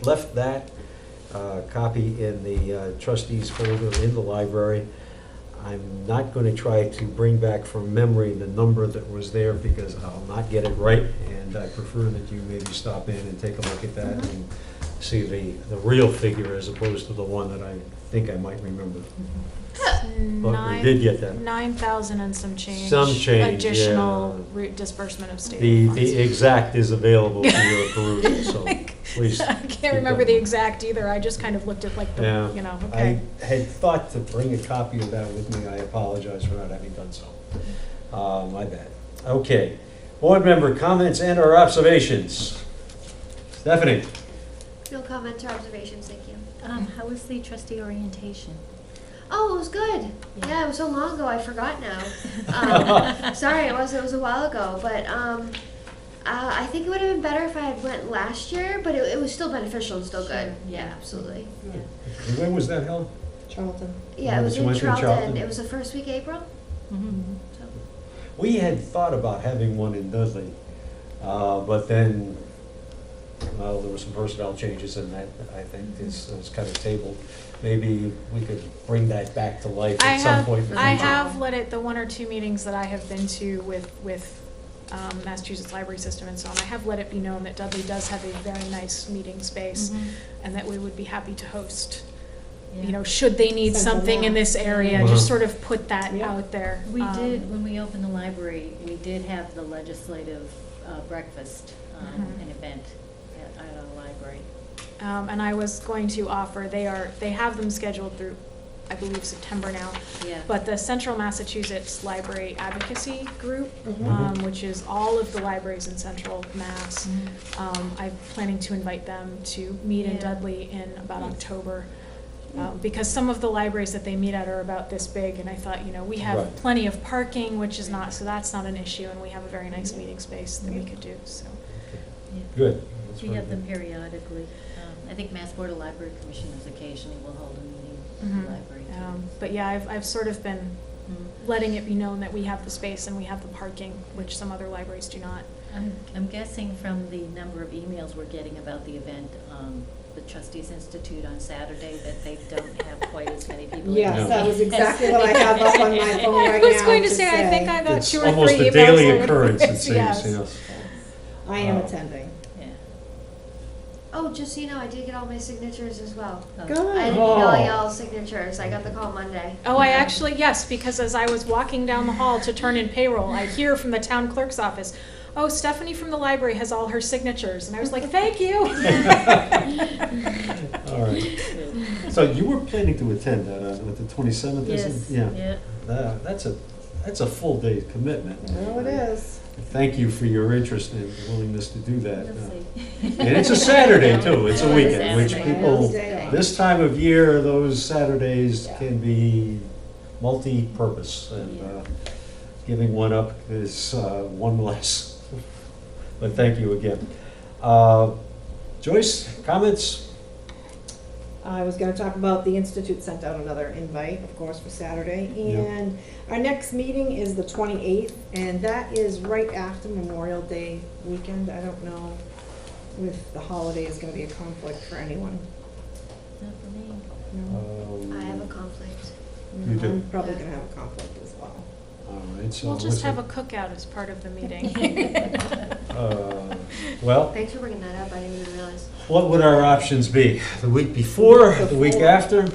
left that copy in the trustees folder in the library. I'm not going to try to bring back from memory the number that was there because I'll not get it right, and I prefer that you maybe stop in and take a look at that and see the real figure as opposed to the one that I think I might remember. But we did get that. 9,000 and some change. Some change, Additional disbursement of state The funds. exact is available for your perusal, so please. I can't remember the exact either, I just kind of looked at like Yeah. the, you know, okay. I had thought to bring a copy of that with me. I apologize for not having done so. My bad. Okay. Board member comments and or observations. Stephanie? No comments or observations, thank you. How was the trustee orientation? Oh, it was good. Yeah. Yeah, it was so long ago, I forgot now. Sorry, it was a while ago, but I think it would have been better if I had went last year, but it was still beneficial and still good. Sure, yeah. Absolutely. And when was that held? Charlton. Yeah, it was You in went to Charlton. Charlton? It was the first week April. So. We had thought about having one in Dudley, but then, well, there were some personnel changes and that, I think, is kind of tabled. Maybe we could bring that back to life I at some have, point in the future. I have let it, the one or two meetings that I have been to with Massachusetts Library System and so on, I have let it be known that Dudley does have a very nice meeting space and that we would be happy to host. You know, should they need Central something in lab. this area, Uh-huh. just sort of put that Yeah. out there. We did, when we opened the library, we did have the legislative breakfast, an event at our library. And I was going to offer, they have them scheduled through, I believe, September now. Yeah. But the Central Massachusetts Library Advocacy Group, Mhm. which is all of the libraries in Central Mass, Mhm. I'm planning to invite them to meet in Yeah. Dudley in about October. Because some of the libraries that they meet at are about this big, and I thought, you know, we have Right. plenty of parking, which is not, so that's not an issue, and we have a very nice meeting space that we could do, so. Yeah. Good. That's We very have them good. periodically. I think Mass Board of Library Commissioners occasionally will hold a meeting in Mhm. the library too. But yeah, I've sort of been Mhm. letting it be known that we have the space and we have the parking, which some other libraries do not. I'm guessing from the number of emails we're getting about the event, the Trustees Institute on Saturday, that they don't have quite as many people. Yes, attending. that was exactly what I have up on my phone right now. I was going to say, I think I got It's 2 or 3 emails. almost a daily over occurrence, it this, seems, yes. yes. I am Uh, attending. Yeah. Oh, just so you know, I did get all my signatures as well. Good. I didn't get all y'all's signatures. I got the call Monday. Oh, I actually, yes, because as I was walking down the hall to turn in payroll, I hear from the town clerk's office, oh, Stephanie from the library has all her signatures. And I was like, thank you. All right. So you were planning to attend with the 27th, Yes, isn't it? yeah. That's a full day commitment. Oh, it is. Thank you for your interest and willingness to do that. We'll see. And it's a Saturday too, it's a Yeah, weekend, which Saturday. people, Saturday. this time of year, those Saturdays Yeah. can be multi-purpose, and Yeah. giving one up is one less. But thank you again. Joyce, comments? I was gonna talk about the Institute sent out another invite, of course, for Saturday. Yeah. And our next meeting is the 28th, and that is right after Memorial Day weekend. I don't know if the holiday is gonna be a conflict for anyone. Not for me. No? I have a conflict. You do. I'm probably gonna have a conflict as well. All right, so. We'll just what's have it- a cookout as part of the meeting. Well, Thanks for bringing that up. I didn't even realize. what would our options be? The week before, the week Before. after?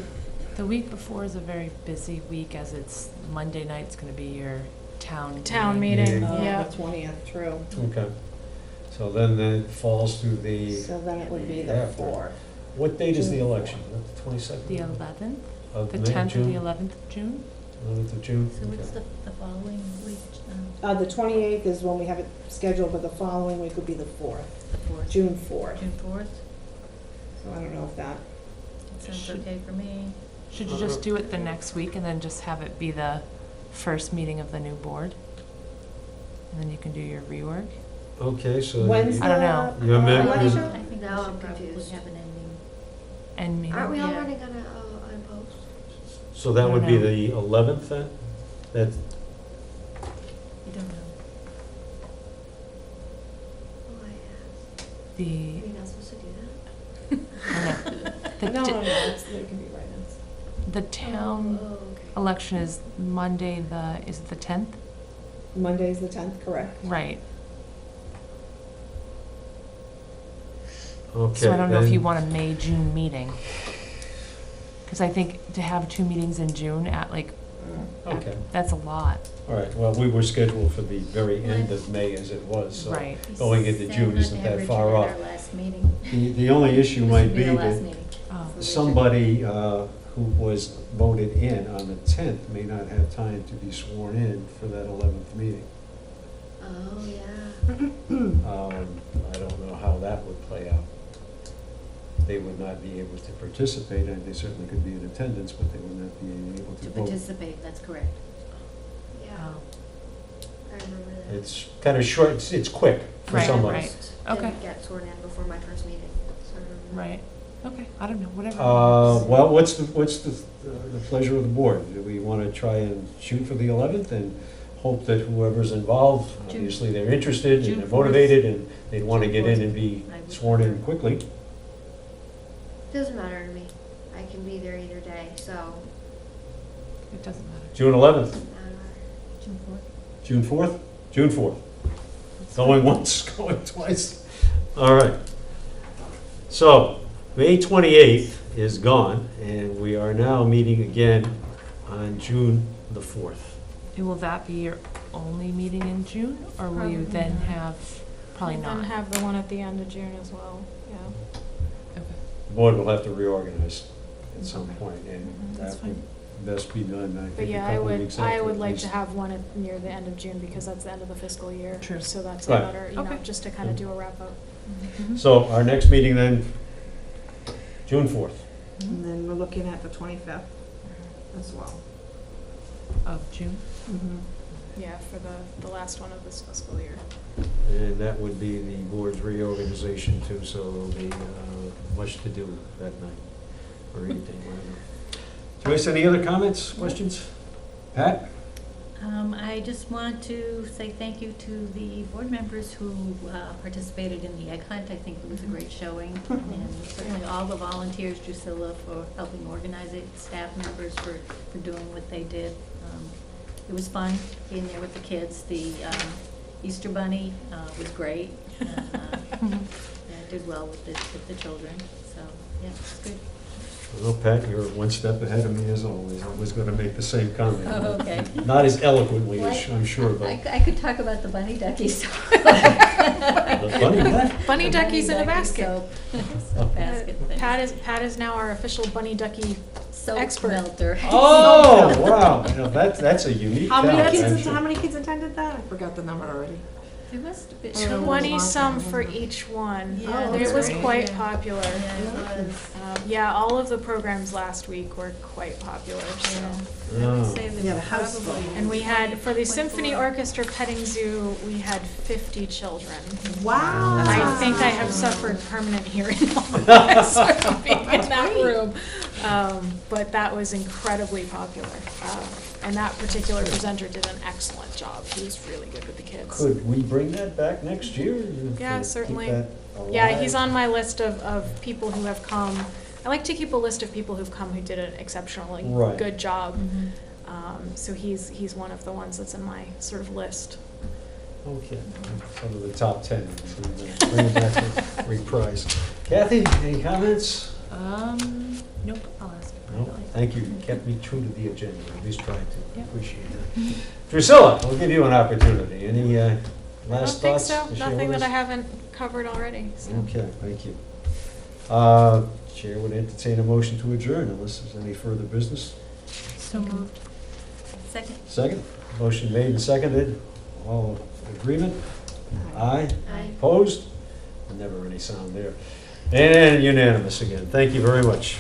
The week before is a very busy week, as it's Monday night's gonna be your town. Town meeting, Yeah. yeah. The 20th, true. Okay. So then it falls to the, So then it would be the After. 4th. what date is the June election? Is that the 22nd? The 11th, Of the May, 10th or the June? 11th of June? 11th of June? So what's Okay. the following week? The 28th is when we have it scheduled, but the following week would be the 4th, The 4th? June 4th. June 4th? So I don't know if that, Sounds Should- okay for me. Should you just do it the next week and then just have it be the first meeting of the new board? And then you can do your reorg? Okay, so. when's I don't know. the You amend- election? I think we Now I'm should probably confused. have an ending. And meeting? Aren't we all Yeah. running on post? So that I would don't be know. the 11th then? That, You don't know. Oh, I asked. The, Are you not supposed to do that? I don't know. The No, t- no, it's, there can be write-ins. The town Oh, okay. election is Monday, is it the 10th? Monday's the 10th, correct? Right. okay. So I don't know if you then- want a May, June meeting. Because I think to have 2 meetings in June at like, Okay, that's a lot. all right, well, we were scheduled for the very end of May as it was, so. Right. Going into June isn't that far off. Our last meeting. The only issue This might would be the last that meeting. Oh. somebody who was voted in on the 10th may not have time to be sworn in for that 11th meeting. Oh, yeah. I don't know how that would play out. They would not be able to participate, and they certainly could be in attendance, but they would not be able to To vote. participate, that's correct. Yeah, Oh. I remember that. It's kind of short, it's quick for Right, somebody. right. Okay. Didn't get sworn in before my first meeting, so I remember. Right. Okay, I don't know, whatever. Well, what's the pleasure of the board? Do we want to try and shoot for the 11th and hope that whoever's involved, June- obviously they're interested June and they're 4th. motivated and they'd want to June get in 4th. and be I would sworn in prefer. quickly? Doesn't matter to me. I can be there either day, so It doesn't matter. June 11th, doesn't matter. June 4th? June 4th? June 4th. Going once, going twice. All right. So, May 28th is gone, and we are now meeting again on June the 4th. Will that be your only meeting in June, or will you Probably then not. have, probably And not? then have the one at the end of June as well, yeah. Okay. The board will have to reorganize at some Okay. point, and Mhm, that's that would fine. best be done, I But think, a yeah, I couple weeks after. would at like least. to have one near the end of June because that's the end of the fiscal year. True. So that's Right. a better, you know, Okay. just to kind of do a wrap up. Mhm. So, our next meeting then, June 4th. And then we're looking at the 25th as well. Of June? Yeah, for the last one of this fiscal year. And that would be the board's reorganization too, so there'll be much to do that night, or evening, whatever. Joyce, any other comments, questions? Pat? I just want to say thank you to the board members who participated in the egg hunt. I think it was a great showing. And certainly all the volunteers, Drusilla for helping organize it, staff members for doing what they did. It was fun being there with the kids. The Easter Bunny was great. And did well with the children, so, yeah, it's good. Well, Pat, you're one step ahead of me as always. I was going to make the same comment. Oh, okay. Not as eloquently as I'm sure, but. I could talk about the bunny duckies. The bunny what? Bunny duckies in a ducky basket. soap basket thing. Pat is now our official bunny ducky. Soap expert. melter. Oh, wow. Now, that's a unique How many talent, kids, actually. how many kids attended that? I forgot the number already. It must have been. Oh, 20-some for each one. Yeah, It that's was great. quite Yeah. popular. Yeah, it was. Yeah, all of the programs last week were quite popular, so. Yeah. I would Oh. say there Yeah, were the house probably- phone. And we had, for the 24. Symphony Orchestra Petting Zoo, we had 50 children. Wow. I think I have suffered permanent hearing loss from being in that room. But that was incredibly popular. And that particular presenter did an excellent job. He was really good with the kids. Could we bring that back next year? Yeah, Keep certainly. that Yeah, alive? he's on my list of people who have come. I like to keep a list of people who've come who did an exceptionally Right. good job. Mhm. So he's one of the ones that's in my sort of list. Okay, some of the top 10. Bring it back to reprise. Kathy, any comments? Nope, I'll ask. No, thank you. You kept me true to the agenda, at least tried to. Yep. Appreciate that. Drusilla, we'll give you an opportunity. Any I don't last think thoughts? so. to share Nothing with that I us? haven't covered already. So. Okay, thank you. Chair would entertain a motion to adjourn unless there's any further business. So moved. Second. Second, motion made and seconded. All in agreement? Aye. Aye. Opposed? Never any sound there. And unanimous again. Thank you very much.